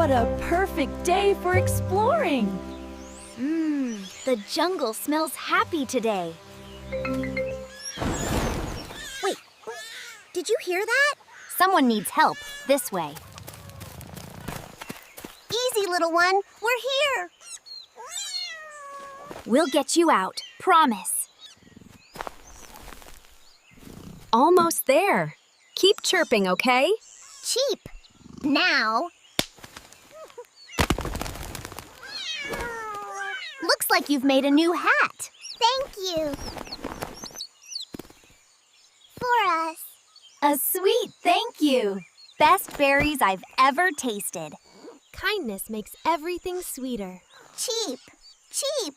What a perfect day for exploring! The jungle smells happy today. Wait, did you hear that? Someone needs help. This way. Easy, little one. We're here. We'll get you out. Promise. Almost there. Keep chirping, okay? Cheap. Now. Looks like you've made a new hat. Thank you. For us. A sweet thank you! Best berries I've ever tasted. Kindness makes everything sweeter. Cheap. Cheap.